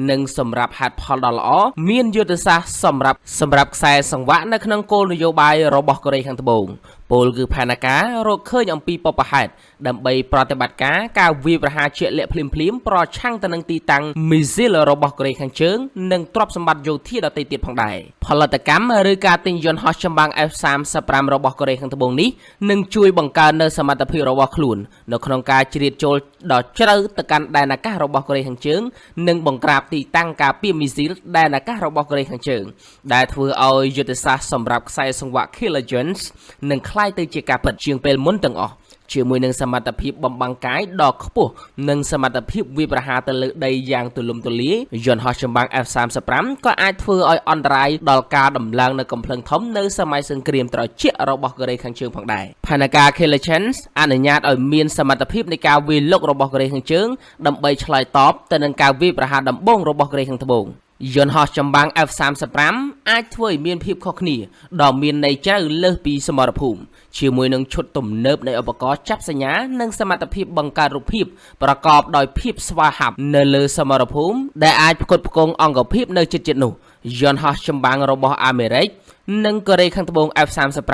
និងសម្រាប់ហេតុផលដ៏ល្អមានយុទ្ធសាស្ត្រសម្រាប់ខ្សែសង្វាក់នៅក្នុងគោលនយោបាយរបស់កូរ៉េខាងត្បូងពលគឺផែនការរកឃើញអំពីបបហេតុដើម្បីប្រតិបត្តិការវាយប្រហារជាក់លាក់ភ្លាមប្រឆាំងទៅនឹងទីតាំងមីស៊ីលរបស់កូរ៉េខាងជើងនិងទ្រព្យសម្បត្តិយោធាដទៃទៀតផងដែរផលិតកម្មឬការទិញយន្តហោះចម្បាំង F-35 របស់កូរ៉េខាងត្បូងនេះនឹងជួយបង្កើននូវសមត្ថភាពរបស់ខ្លួននៅក្នុងការជ្រៀតចូលដ៏ជ្រៅទៅកាន់ដែនអាកាសរបស់កូរ៉េខាងជើងនិងបង្ក្រាបទីតាំងការពារមីស៊ីលដែនអាកាសរបស់កូរ៉េខាងជើងដែលធ្វើឲ្យយុទ្ធសាស្ត្រសម្រាប់ខ្សែសង្វាក់ Killer Jones នឹងក្លាយទៅជាការពិតជាងពេលមុនទាំងអស់ជាមួយនឹងសមត្ថភាពបំបាំងកាយដ៏ខ្ពស់និងសមត្ថភាពវាយប្រហារទៅលើដីយ៉ាងទូលំទូលាយយន្តហោះចម្បាំង F-35 ក៏អាចធ្វើឲ្យអន្តរាយដល់ការដំឡើងនៅកំភ្លើងធំនៅសម័យសង្គ្រាមត្រជាក់របស់កូរ៉េខាងជើងផងដែរផែនការ Killer Chance អនុញ្ញាតឲ្យមានសមត្ថភាពនៃការវាយលុករបស់កូរ៉េខាងជើងដើម្បីឆ្លើយតបទៅនឹងការវាយប្រហារដំបូងរបស់កូរ៉េខាងត្បូង យន្តហោះចម្បាំង F-35 អាចធ្វើឲ្យមានភាពខុសគ្នាដ៏មានន័យជ្រៅលើសពីសមរភូមិជាមួយនឹងឈុតទំនើបនៃឧបករណ៍ចាប់សញ្ញានិងសមត្ថភាពបង្កើតរូបភាពប្រកបដោយភាពស្វាហាប់នៅលើសមរភូមិដែលអាចផ្គត់ផ្គង់អង្គភាពនៅជិតៗនោះយន្តហោះចម្បាំងរបស់អាមេរិកនិងកូរ៉េខាងត្បូង F-35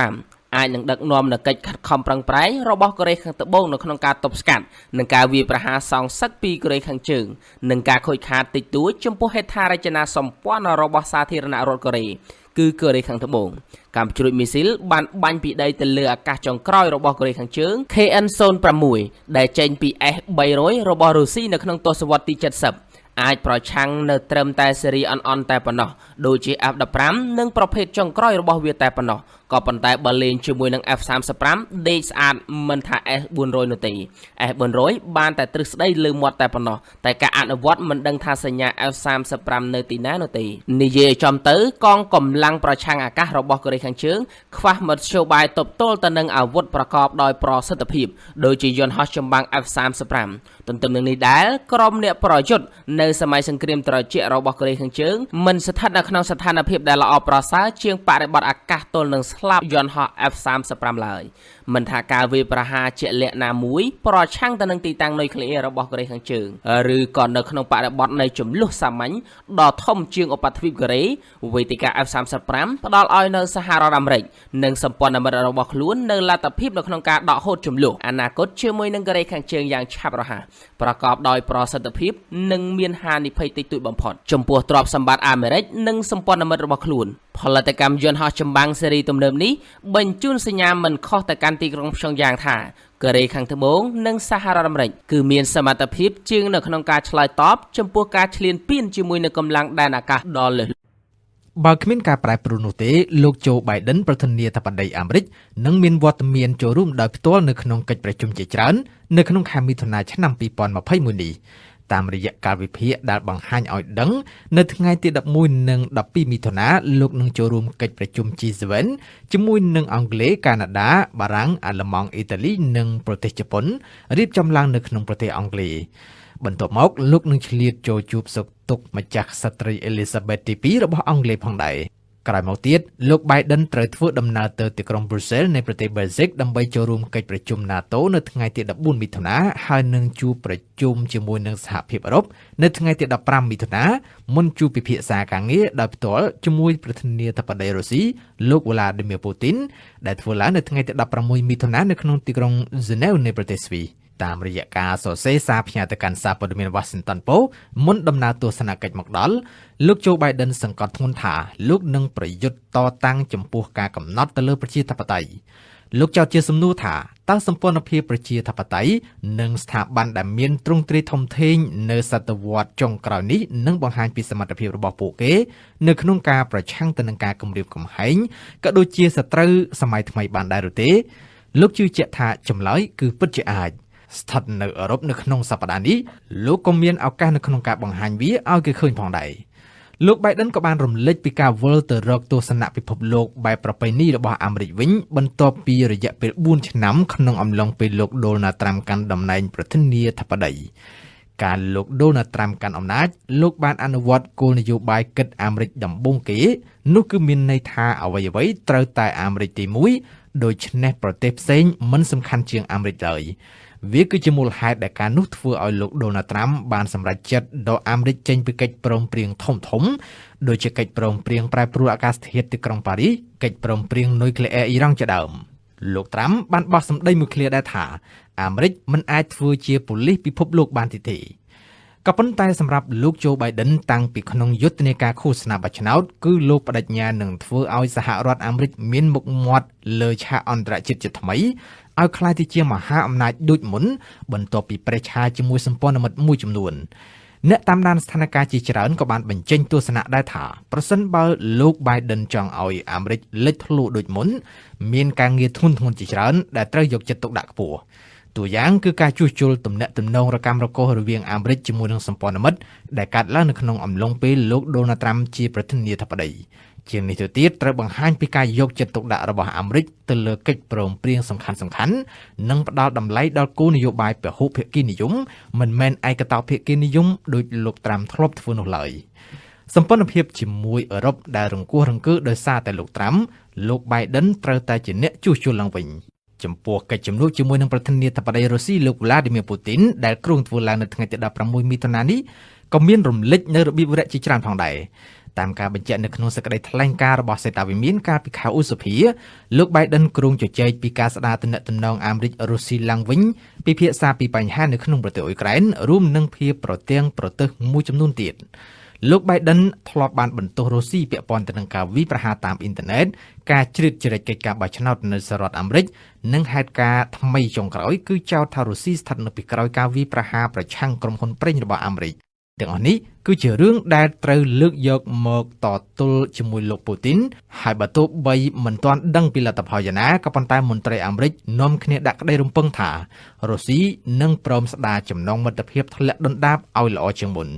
អាចនឹងដឹកនាំនូវកិច្ចខិតខំប្រឹងប្រែងរបស់កូរ៉េខាងត្បូងនៅក្នុងការទប់ស្កាត់និងការវាយប្រហារសងសឹកពីកូរ៉េខាងជើងនិងការខូចខាតតិចតួចចំពោះហេដ្ឋារចនាសម្ព័ន្ធរបស់សាធារណរដ្ឋកូរ៉េគឺកូរ៉េខាងត្បូងកម្មជ្រួចមីស៊ីលបានបាញ់ពីដីទៅលើអាកាសចុងក្រោយរបស់កូរ៉េខាងជើង KN-06 ដែលចេញពី S-300 របស់រុស្ស៊ីនៅក្នុងទសវត្សរ៍ទី70អាចប្រឆាំងនៅត្រឹមតែស៊េរីអន់តែប៉ុណ្ណោះដូចជា F-15 និងប្រភេទចុងក្រោយរបស់វាតែប៉ុណ្ណោះក៏ប៉ុន្តែបើលេងជាមួយនឹង F-35 ដេកស្អាតមិនថា S-400 នោះទេ S-400 បានតែទ្រឹស្ដីលើមាត់តែប៉ុណ្ណោះតែការអនុវត្តមិនដឹងថាសញ្ញា F-35 នៅទីណានោះទេនិយាយចំទៅកងកម្លាំងប្រឆាំងអាកាសរបស់កូរ៉េខាងជើងខ្វះមធ្យោបាយទប់ទល់ទៅនឹងអាវុធប្រកបដោយប្រសិទ្ធភាពដូចជាយន្តហោះចម្បាំង F-35 ទន្ទឹមនឹងនេះដែរក្រុមអ្នកប្រយុទ្ធនៅសម័យសង្គ្រាមត្រជាក់របស់កូរ៉េខាងជើងមិនស្ថិតនៅក្នុងស្ថានភាពដែលល្អប្រសើរជាងបរិបទអាកាសទល់នឹងស្លាប់យន្តហោះ F-35 ឡើយមិនថាការវាយប្រហារជាក់លាក់ណាមួយប្រឆាំងទៅនឹងទីតាំងនុយក្លេអ៊ែររបស់កូរ៉េខាងជើងឬក៏នៅក្នុងបរិបទនៃចំនួនសាមញ្ញដ៏ធំជាងឧបទ្វីបកូរ៉េវេទិកា F-35 ផ្ដល់ឲ្យនៅសហរដ្ឋអាមេរិកនិងសម្ព័ន្ធមិត្តរបស់ខ្លួននៅលទ្ធភាពនៅក្នុងការដកហូតចំនួនអនាគតជាមួយនឹងកូរ៉េខាងជើងយ៉ាងឆាប់រហ័សប្រកបដោយប្រសិទ្ធភាពនិងមានហានិភ័យតិចតួចបំផុតចំពោះទ្រព្យសម្បត្តិអាមេរិកនិងសម្ព័ន្ធមិត្តរបស់ខ្លួនផលិតកម្មយន្តហោះចម្បាំងស៊េរីទំនើបនេះបញ្ជូនសញ្ញាមិនខុសទៅកាន់ទីក្រុងព្យុងយ៉ាងថាកូរ៉េខាងត្បូងនិងសហរដ្ឋអាមេរិកគឺមានសមត្ថភាពជាងនៅក្នុងការឆ្លើយតបចំពោះការឈ្លានពានជាមួយនឹងកម្លាំងដែនអាកាសដ៏លើសបើគ្មានការប្រែប្រួលនោះទេលោកโจ Biden ប្រធានាធិបតីអាមេរិកនឹងមានវត្តមានចូលរួមដោយផ្ទាល់នៅក្នុងកិច្ចប្រជុំជាច្រើននៅក្នុងខែមិថុនាឆ្នាំ2021នេះតាមរយៈការវិភាគដែលបង្ហាញឲ្យដឹងនៅថ្ងៃទី11និង12មិថុនាលោកនឹងចូលរួមកិច្ចប្រជុំ G7 ជាមួយនឹងអង់គ្លេសកាណាដាបារាំងអាល្លឺម៉ង់អ៊ីតាលីនិងប្រទេសជប៉ុនរៀបចំឡើងនៅក្នុងប្រទេសអង់គ្លេសបន្ទាប់មកលោកនឹងឆ្លៀតចូលជួបសុខទុក្ខម្ចាស់ក្សត្រីអេលីសាបេតទី2របស់អង់គ្លេសផងដែរក្រោយមកទៀតលោក Biden ត្រូវធ្វើដំណើរទៅទីក្រុង Brussels នៃប្រទេស Belgium ដើម្បីចូលរួមកិច្ចប្រជុំ NATO នៅថ្ងៃទី14មិថុនាហើយនឹងជួបប្រជុំជាមួយនឹងសហភាពអឺរ៉ុបនៅថ្ងៃទី15មិថុនាមុនជួបពិភាក្សាការងារដោយផ្ទាល់ជាមួយប្រធានាធិបតីរុស្ស៊ីលោក Vladimir Putin ដែលធ្វើឡើងនៅថ្ងៃទី16មិថុនានៅក្នុងទីក្រុង Geneva នៃប្រទេសស្វីសតាមរយៈការសរសេរសារផ្ញើទៅកាន់សារព័ត៌មាន Washington Post មុនដំណើរទស្សនកិច្ចមកដល់លោក Joe Biden សង្កត់ធ្ងន់ថាលោកនឹងប្រយុទ្ធតតាំងចំពោះការកំណត់ទៅលើប្រជាធិបតេយ្យលោកចោទជាសំណួរថាតើសម្ព័ន្ធភាពប្រជាធិបតេយ្យនិងស្ថាប័នដែលមានទ្រង់ទ្រាយធំធេងនៅសតវត្សរ៍ចុងក្រោយនេះនឹងបង្ហាញពីសមត្ថភាពរបស់ពួកគេនៅក្នុងការប្រឆាំងទៅនឹងការគំរាមកំហែងក៏ដូចជាសត្រូវសម័យថ្មីបានដែរឬទេលោកជឿជាក់ថាចម្លើយគឺពិតជាអាចស្ថិតនៅអឺរ៉ុបនៅក្នុងសប្តាហ៍នេះលោកក៏មានឱកាសនៅក្នុងការបង្ហាញវាឲ្យគេឃើញផងដែរលោក Biden ក៏បានរំលេចពីការវិលទៅរកទស្សនៈពិភពលោកបែបប្រពៃណីរបស់អាមេរិកវិញបន្ទាប់ពីរយៈពេល4ឆ្នាំក្នុងអំឡុងពេលលោក Donald Trump កាន់តំណែងប្រធានាធិបតីការលោក Donald Trump កាន់អំណាចលោកបានអនុវត្តគោលនយោបាយគិតអាមេរិកដំបូងគេនោះគឺមានន័យថាអ្វីៗត្រូវតែអាមេរិកទី1ដូច្នេះប្រទេសផ្សេងមិនសំខាន់ជាងអាមេរិកឡើយវាគឺជាមូលហេតុដែលការនោះធ្វើឲ្យលោក Donald Trump បានសម្រេចចិត្តដកអាមេរិកចេញពីកិច្ចព្រមព្រៀងធំៗដូចជាកិច្ចព្រមព្រៀងប្រែប្រួលអាកាសធាតុទីក្រុងប៉ារីសកិច្ចព្រមព្រៀងនុយក្លេអ៊ែរអ៊ីរ៉ង់ជាដើមលោក Trump បានបោះសម្ដីមួយឃ្លាដែរថាអាមេរិកមិនអាចធ្វើជាប៉ូលីសពិភពលោកបានទេក៏ប៉ុន្តែសម្រាប់លោក Joe Biden តាំងពីក្នុងយុទ្ធនាការឃោសនាបោះឆ្នោតគឺលោកបដិញ្ញានឹងធ្វើឲ្យសហរដ្ឋអាមេរិកមានមុខមាត់លើឆាកអន្តរជាតិជាថ្មីឲ្យក្លាយទៅជាមហាអំណាចដូចមុនបន្ទាប់ពីប្រេះឆាជាមួយសម្ព័ន្ធមិត្តមួយចំនួនអ្នកតាមដានស្ថានភាពជាច្រើនក៏បានបញ្ចេញទស្សនៈដែរថាប្រសិនបើលោក Biden ចង់ឲ្យអាមេរិកលេចធ្លោដូចមុនមានការងារធ្ងន់ធ្ងរជាច្រើនដែលត្រូវយកចិត្តទុកដាក់ខ្ពស់តួយ៉ាងគឺការជួសជុលទំនាក់ទំនងរកម្មរកូសរវាងអាមេរិកជាមួយនឹងសម្ព័ន្ធមិត្តដែលកើតឡើងនៅក្នុងអំឡុងពេលលោក Donald Trump ជាប្រធានាធិបតីជាងនេះទៅទៀតត្រូវបង្ហាញពីការយកចិត្តទុកដាក់របស់អាមេរិកទៅលើកិច្ចព្រមព្រៀងសំខាន់ៗនិងផ្ដល់តម្លៃដល់គោលនយោបាយពហុភាគីនិយមមិនមែនឯកតោភាគីនិយមដោយលោក Trump ធ្លាប់ធ្វើនោះឡើយ សម្ព័ន្ធភាពជាមួយអឺរ៉ុបដែលរង្គោះរង្គើដោយសារតែលោកត្រាំលោក Biden ត្រូវតែជាអ្នកជួសជុលឡើងវិញចំពោះកិច្ចជំនួបជាមួយនឹងប្រធានាធិបតីរុស្ស៊ីលោក Vladimir Putin ដែលគ្រោងធ្វើឡើងនៅថ្ងៃទី16មិថុនានេះក៏មានរំលេចនៅរបៀបវរៈជាច្រើនផងដែរតាមការបញ្ជាក់នៅក្នុងសេចក្តីថ្លែងការណ៍របស់សេតាវិមានកាលពីខែឧសភាលោក Biden គ្រោងជជែកពីការស្ដារទំនាក់ទំនងអាមេរិករុស្ស៊ីឡើងវិញពិភាក្សាពីបញ្ហានៅក្នុងប្រទេសអ៊ុយក្រែនរួមនឹងភាពប្រទាំងប្រទេសមួយចំនួនទៀតលោក Biden ធ្លាប់បានបន្ទោសរុស្ស៊ីពាក់ព័ន្ធទៅនឹងការវាយប្រហារតាមអ៊ីនធឺណិតការជ្រៀតជ្រែកកិច្ចការបោះឆ្នោតនៅសហរដ្ឋអាមេរិកនិងហេតុការណ៍ថ្មីចុងក្រោយគឺចោទថារុស្ស៊ីស្ថិតនៅពីក្រោយការវាយប្រហារប្រឆាំងក្រុមហ៊ុនប្រេងរបស់អាមេរិកទាំងអស់នេះគឺជារឿងដែលត្រូវលើកយកមកតទល់ជាមួយលោកពូទីនហើយបើទោះបីមិនទាន់ដឹងពីលទ្ធផលយ៉ាងណាក៏ប៉ុន្តែមន្ត្រីអាមេរិកនាំគ្នាដាក់ក្តីរំពឹងថារុស្ស៊ីនឹងព្រមស្ដារចំណងមិត្តភាពធ្លាក់ដុនដាបឲ្យល្អជាងមុន